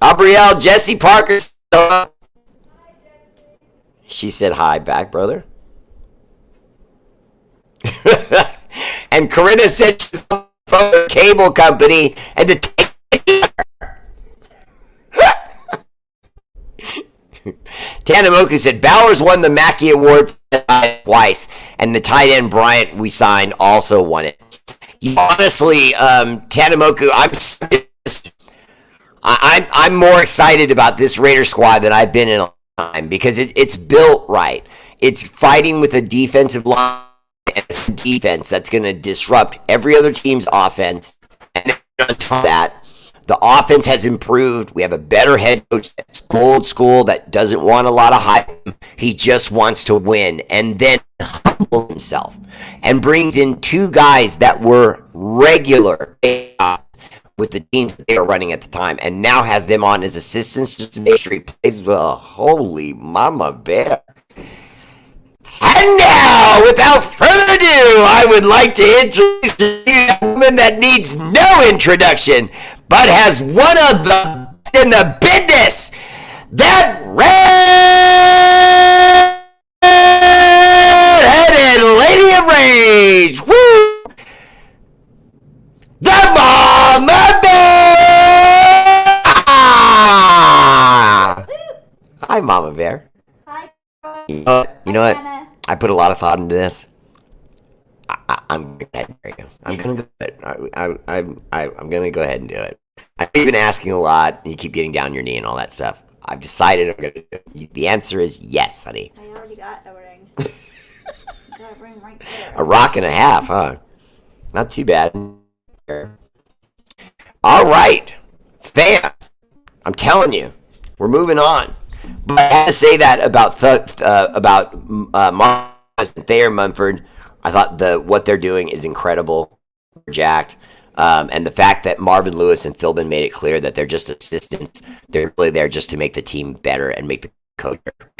R8RBEAR, Jesse Parker. She said hi back, brother. And Corinna said she's from the cable company and to take Tanamoku said Bowers won the Mackey Award twice, and the tight end Bryant we signed also won it. Honestly, Tanamoku, I'm more excited about this Raider squad than I've been in a long time because it's built right. It's fighting with a defensive line and a defense that's going to disrupt every other team's offense. And on top of that, the offense has improved. We have a better head coach that's old school, that doesn't want a lot of hype. He just wants to win and then humble himself and brings in 2 guys that were regular with the teams that they were running at the time and now has them on as assistants just to make sure he plays well. Holy mama bear. And now, without further ado, I would like to introduce to you a woman that needs no introduction, but has one of the best in the business, that red-headed lady of rage. Woo! The Mama Bear! Hi, Mama Bear. Hi. You know what? I put a lot of thought into this. I'm gonna go ahead. I'm gonna go ahead and do it. I've been asking a lot. You keep getting down your knee and all that stuff. I've decided I'm gonna do it. The answer is yes, honey. I already got a ring. Got a ring right there. A rock and a half, huh? Not too bad. All right, fam. I'm telling you, we're moving on. But I had to say that about Mark and Thayer Mumford. I thought what they're doing is incredible. They're jacked. And the fact that Marvin Lewis and Philbin made it clear that they're just assistants. They're really there just to make the team better and make the coach better.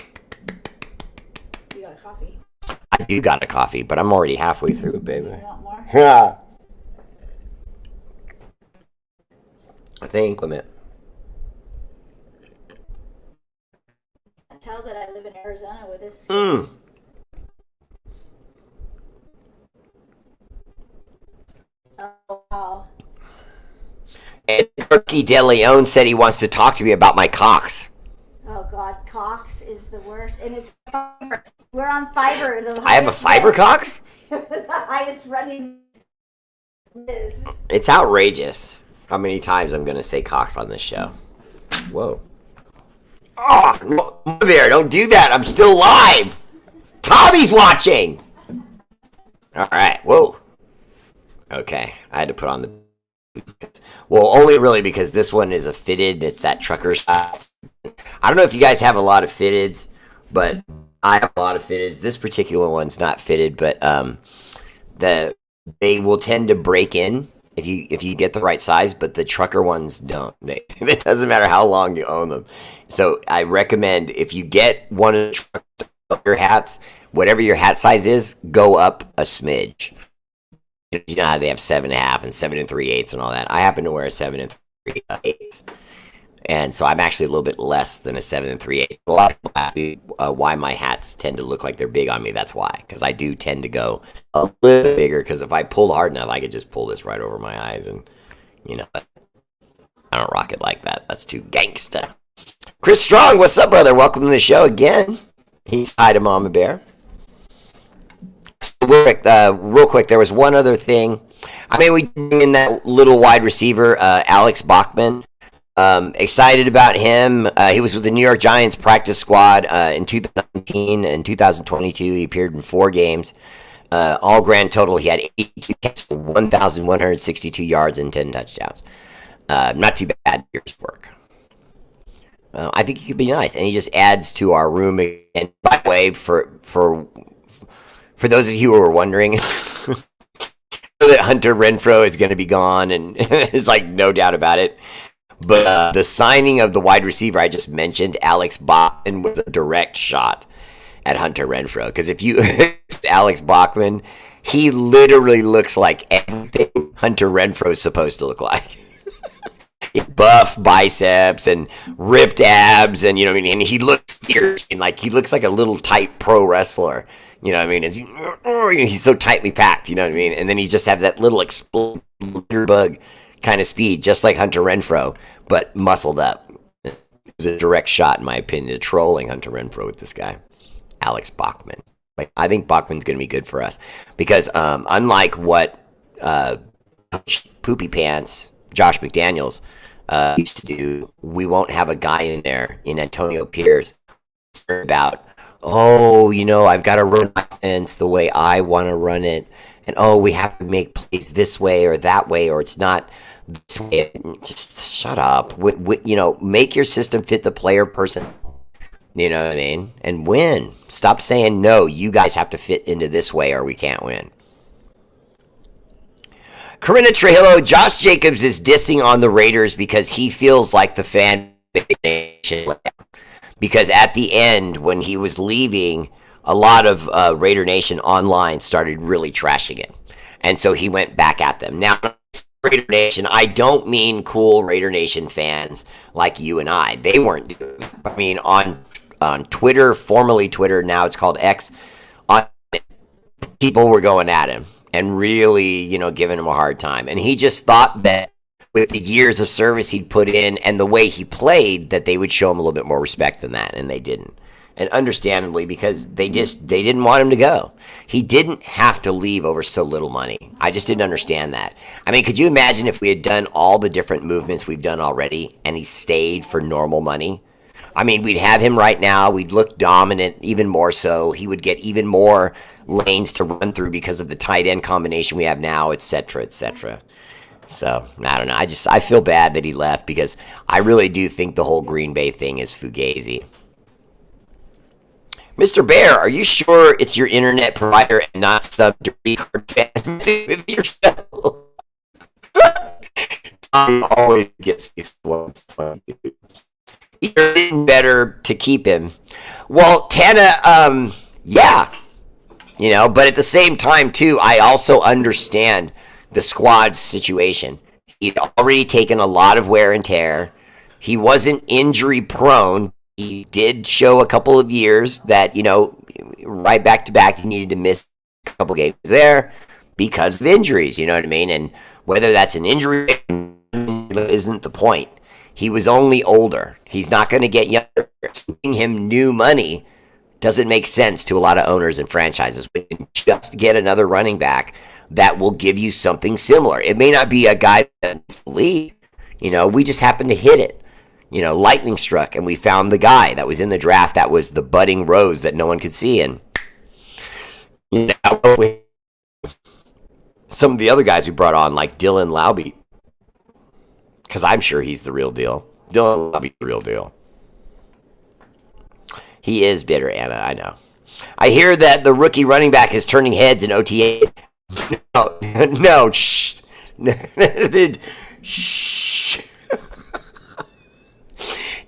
You got a coffee? I do got a coffee, but I'm already halfway through it, baby. You want more? Yeah. I think, Clement. Tell that I live in Arizona with this. Oh, wow. And Turkey De Leon said he wants to talk to me about my cocks. Oh God, Cox is the worst, and it's fiber. We're on fiber. I have a fiber Cox? The highest running is. It's outrageous how many times I'm going to say cocks on this show. Whoa. Oh, Bear, don't do that. I'm still live. Tommy's watching. All right. Whoa. Okay. I had to put on the... Well, only really because this one is a fitted. It's that trucker shot. I don't know if you guys have a lot of fitteds, but I have a lot of fitteds. This particular one's not fitted, but they will tend to break in if you get the right size, but the trucker ones don't. It doesn't matter how long you own them. So I recommend if you get one of your hats, whatever your hat size is, go up a smidge. You know how they have 7.5 and 7 3/8 and all that. I happen to wear a 7 3/8, and so I'm actually a little bit less than a 7 3/8. A lot of people ask me why my hats tend to look like they're big on me. That's why, because I do tend to go a little bigger. Because if I pulled hard enough, I could just pull this right over my eyes, and I don't rock it like that. That's too gangsta. Chris Strong, what's up, brother? Welcome to the show again. He's hi to Mama Bear. Real quick, there was one other thing. I mean, we bring in that little wide receiver, Alex Bachman. Excited about him. He was with the New York Giants practice squad in 2019 and 2022. He appeared in 4 games. All grand total, he had 82 catches for 1,162 yards and 10 touchdowns. Not too bad year's work. I think he could be nice, and he just adds to our room. And by the way, for those of you who are wondering, that Hunter Renfrow is going to be gone, and it's like no doubt about it. But the signing of the wide receiver I just mentioned, Alex Bachman, was a direct shot at Hunter Renfrow. Because if you Alex Bachman, he literally looks like everything Hunter Renfrow is supposed to look like. Buff biceps and ripped abs, and and he looks fierce, and like he looks like a little tight pro wrestler. You know what I mean? He's so tightly packed, you know what I mean? And then he just has that little explosive bug kind of speed, just like Hunter Renfrow, but muscled up. It was a direct shot, in my opinion, to trolling Hunter Renfrow with this guy, Alex Bachman. Like, I think Bachman's going to be good for us because unlike what Poopy Pants, Josh McDaniels, used to do, we won't have a guy in there in Antonio Pierce about, I've got to run offense the way I want to run it. And, we have to make plays this way or that way, or it's not this way. Just shut up. Make your system fit the player person. You know what I mean? And win. Stop saying, no, you guys have to fit into this way or we can't win. Corinna Trujillo, Josh Jacobs is dissing on the Raiders because he feels like the fan base. Because at the end, when he was leaving, a lot of Raider Nation online started really trashing him. And so he went back at them. Now, Raider Nation, I don't mean cool Raider Nation fans like you and I. They weren't doing it. I mean, on Twitter, formerly Twitter, now it's called X, people were going at him and really, giving him a hard time. And he just thought that with the years of service he'd put in and the way he played, that they would show him a little bit more respect than that, and they didn't. And understandably, because they didn't want him to go. He didn't have to leave over so little money. I just didn't understand that. I mean, could you imagine if we had done all the different movements we've done already and he stayed for normal money? I mean, we'd have him right now. We'd look dominant, even more so. He would get even more lanes to run through because of the tight end combination we have now, etc., etc. So, I don't know. I feel bad that he left because I really do think the whole Green Bay thing is fugazi. Mr. Bear, are you sure it's your internet provider and not some dirty card fantasy with your show? Tom always gets me so funny. You're better to keep him. Well, Tana, yeah. But at the same time, too, I also understand the squad's situation. He'd already taken a lot of wear and tear. He wasn't injury prone. He did show a couple of years that, right back to back, he needed to miss a couple games there because of injuries, you know what I mean? And whether that's an injury isn't the point. He was only older. He's not going to get younger. Giving him new money doesn't make sense to a lot of owners and franchises. We can just get another running back that will give you something similar. It may not be a guy that's the league. We just happen to hit it. Lightning struck, and we found the guy that was in the draft that was the budding rose that no one could see. And some of the other guys we brought on, like Dylan Laube, because I'm sure he's the real deal. Dylan Laube's the real deal. He is bitter, Anna, I know. I hear that the rookie running back is turning heads in OTAs. No, shh. Shh.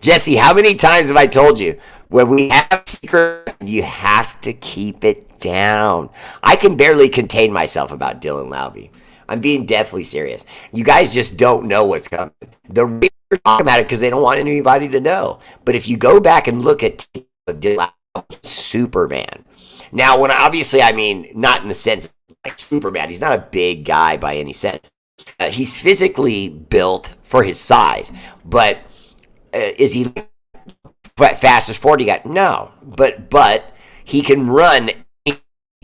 Jesse, how many times have I told you, when we have a secret, you have to keep it down. I can barely contain myself about Dylan Laube. I'm being deathly serious. You guys just don't know what's coming. The Raiders talk about it because they don't want anybody to know. But if you go back and look at Dylan Laube, Superman. Now, I mean, not in the sense like Superman. He's not a big guy by any sense. He's physically built for his size, but is he fastest 40 guy? No, but he can run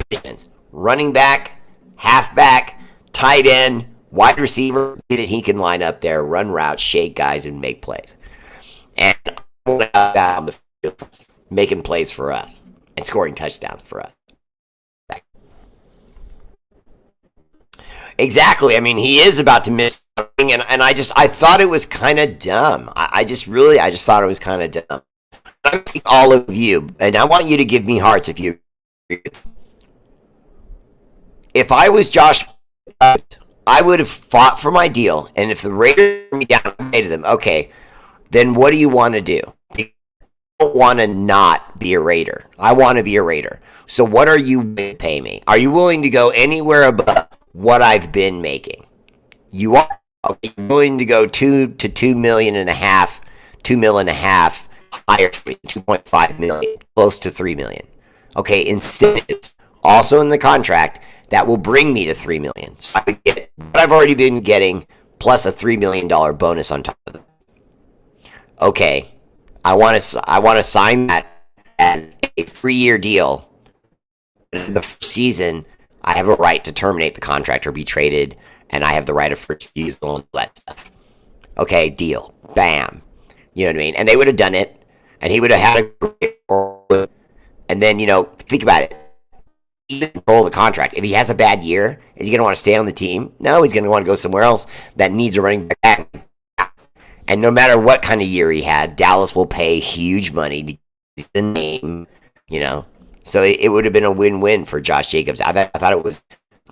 positions. Running back, halfback, tight end, wide receiver. He can line up there, run routes, shake guys, and make plays. And on the field, making plays for us and scoring touchdowns for us. Exactly. I mean, he is about to miss something, and I thought it was kind of dumb. I just thought it was kind of dumb. I think all of you, and I want you to give me hearts if you agree. If I was Josh, I would have fought for my deal, and if the Raiders me down, I say to them, okay, then what do you want to do? I don't want to not be a Raider. I want to be a Raider. So what are you willing to pay me? Are you willing to go anywhere above what I've been making? You are willing to go $2 million and a half higher, 2.5 million, close to 3 million. Okay, incentives also in the contract that will bring me to 3 million. So I would get what I've already been getting plus a $3 million bonus on top of it. Okay, I want to sign that as a 3-year deal. The first season, I have a right to terminate the contract or be traded, and I have the right of first refusal and all that stuff. Okay, deal. Bam. You know what I mean? And they would have done it, and he would have had a great, and then, think about it. He control the contract. If he has a bad year, is he going to want to stay on the team? No, he's going to want to go somewhere else that needs a running back. And no matter what kind of year he had, Dallas will pay huge money to get the name, So it would have been a win-win for Josh Jacobs. I thought it was.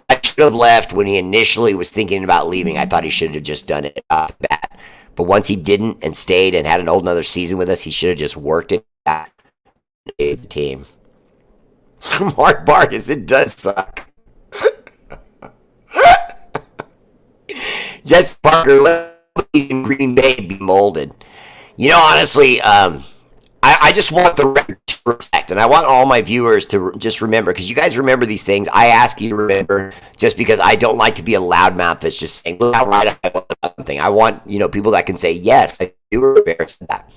I should have left when he initially was thinking about leaving. I thought he should have just done it off the bat. But once he didn't and stayed and had another season with us, he should have just worked it out the team. Mark Bartis, it does suck. Jesse Parker, let in Green Bay be molded. Honestly, I just want the record to protect, and I want all my viewers to just remember, because you guys remember these things. I ask you to remember just because I don't like to be a loudmouth that's just saying, look how right I was about something. I want, people that can say, yes, I do remember that.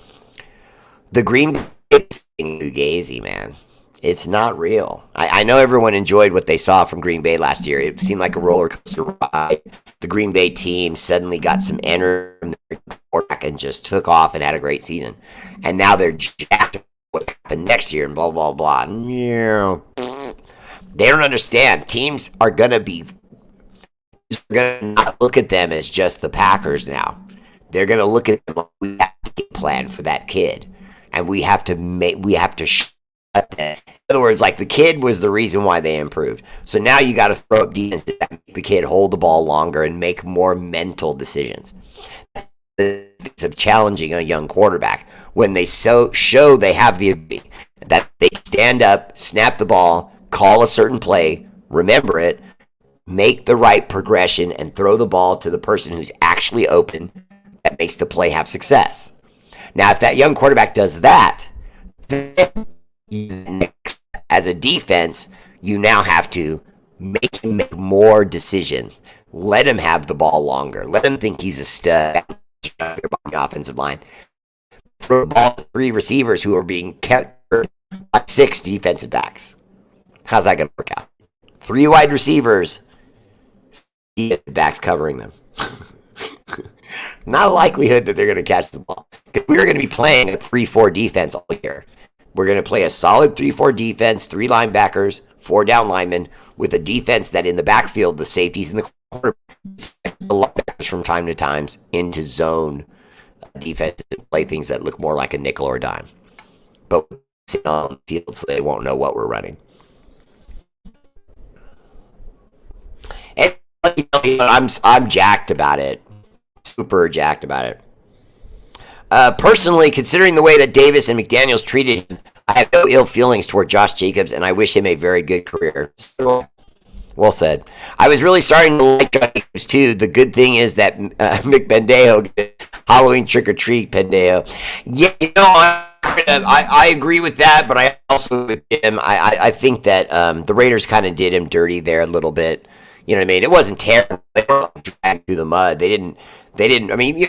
The Green Bay Fugazi, man. It's not real. I know everyone enjoyed what they saw from Green Bay last year. It seemed like a roller coaster ride. The Green Bay team suddenly got some energy from their quarterback and just took off and had a great season. And now they're jacked up what happened next year and blah, blah, blah. They don't understand. Teams are going to not look at them as just the Packers now. They're going to look at them. We have to get a plan for that kid. And we have to in other words, like the kid was the reason why they improved. So now you got to throw up defense to make the kid hold the ball longer and make more mental decisions. Of challenging a young quarterback when they show they have the ability that they stand up, snap the ball, call a certain play, remember it, make the right progression, and throw the ball to the person who's actually open. That makes the play have success. Now, if that young quarterback does that, then as a defense, you now have to make him make more decisions. Let him have the ball longer. Let him think he's a stud on the offensive line. Throw the ball to 3 receivers who are being kept by 6 defensive backs. How's that going to work out? 3 wide receivers, defensive backs covering them. Not a likelihood that they're going to catch the ball. We're going to be playing a 3-4 defense all year. We're going to play a solid 3-4 defense, 3 linebackers, 4 down linemen, with a defense that in the backfield, the safeties and the quarterback, the linebackers from time to time into zone defense and play things that look more like a nickel or a dime. But we're sitting on the field so they won't know what we're running. And I'm jacked about it. Super jacked about it. Personally, considering the way that Davis and McDaniels treated him, I have no ill feelings toward Josh Jacobs, and I wish him a very good career. Well said. I was really starting to like Josh Jacobs, too. The good thing is that Mick Pendejo, Halloween trick-or-treat Pendejo. Yeah, I agree with that, but I also with him. I think that the Raiders kind of did him dirty there a little bit. You know what I mean? It wasn't terrible. They weren't dragged through the mud. They didn't. I mean,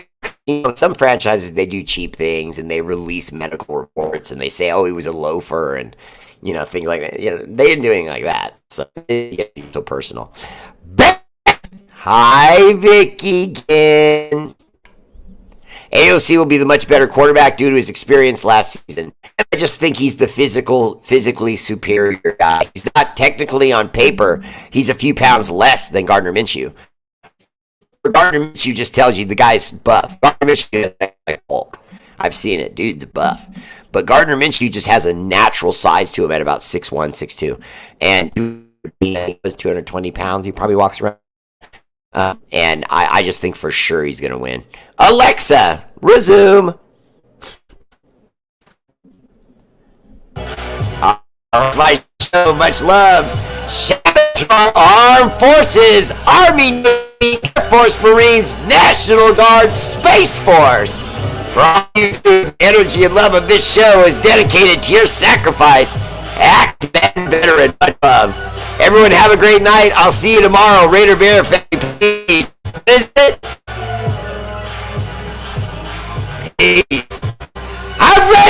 some franchises, they do cheap things and they release medical reports and they say, oh, he was a loafer and, things like that. They didn't do anything like that. So it gets so personal. Hi, Vicky again. AOC will be the much better quarterback due to his experience last season. I just think he's the physically superior guy. He's not technically on paper. He's a few pounds less than Gardner Minshew. Gardner Minshew just tells you the guy's buff. Gardner Minshew is like Hulk. I've seen it. Dude's buff. But Gardner Minshew just has a natural size to him at about 6'1", 6'2". And he was 220 pounds. He probably walks around. And I just think for sure he's going to win. Alexa, resume. My show, much love. Shout out to our armed forces, Army, Navy, Air Force, Marines, National Guard, Space Force. For all you, energy and love of this show is dedicated to your sacrifice. Act better and much love. Everyone have a great night. I'll see you tomorrow. R8RBEAR family. Visit. Peace.